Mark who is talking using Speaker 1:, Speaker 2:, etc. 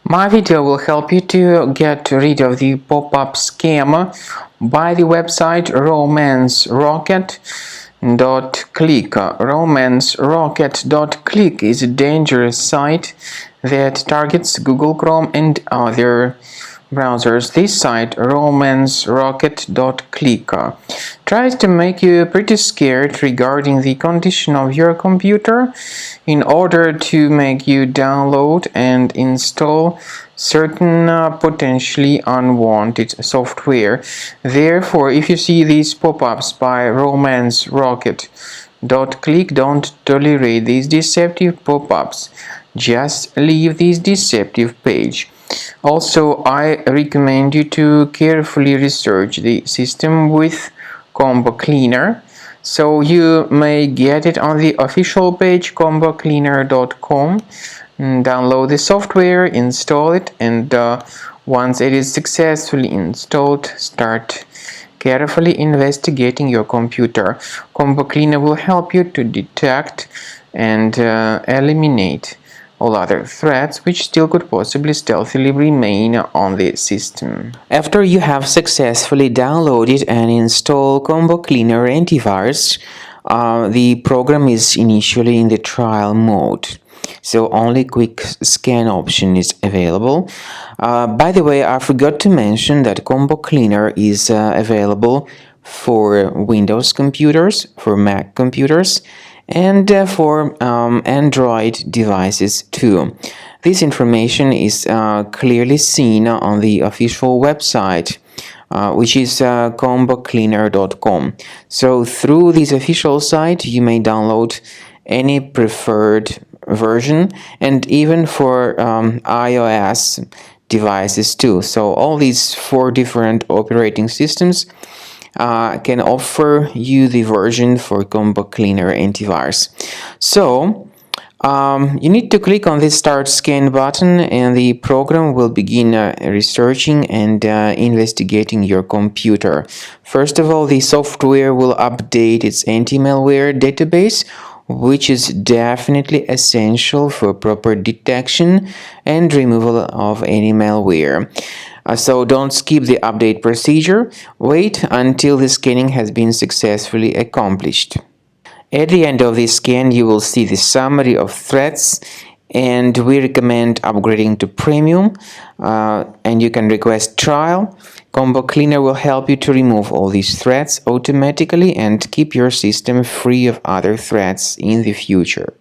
Speaker 1: My video will help you to get rid of the pop-up scam by the website Romancerocket.click. Romancerocket.click is a dangerous site that targets Google Chrome and other browsers. This site, Romancerocket.click, tries to make you pretty scared regarding the condition of your computer in order to make you download and install certain potentially unwanted software. Therefore, if you see these pop-ups by Romancerocket.click, don't tolerate these deceptive pop-ups. Just leave this deceptive page. Also, I recommend you to carefully research the system with Combo Cleaner. So you may get it on the official page combocleaner.com. Download the software, install it, and once it is successfully installed, start carefully investigating your computer. Combo Cleaner will help you to detect and eliminate all other threats which still could possibly stealthily remain on the system. After you have successfully downloaded and installed Combo Cleaner antivirus, the program is initially in the trial mode. So only quick scan option is available. By the way, I forgot to mention that Combo Cleaner is available for Windows computers, for Mac computers, and for Android devices too. This information is clearly seen on the official website, which is combocleaner.com. So through this official site, you may download any preferred version, and even for iOS devices too. So all these 4 different operating systems can offer you the version for Combo Cleaner antivirus. So you need to click on this Start Scan button, and the program will begin researching and investigating your computer. First of all, the software will update its anti-malware database, which is definitely essential for proper detection and removal of any malware. So don't skip the update procedure. Wait until the scanning has been successfully accomplished. At the end of the scan, you will see the summary of threats, and we recommend upgrading to Premium, and you can request trial. Combo Cleaner will help you to remove all these threats automatically and keep your system free of other threats in the future.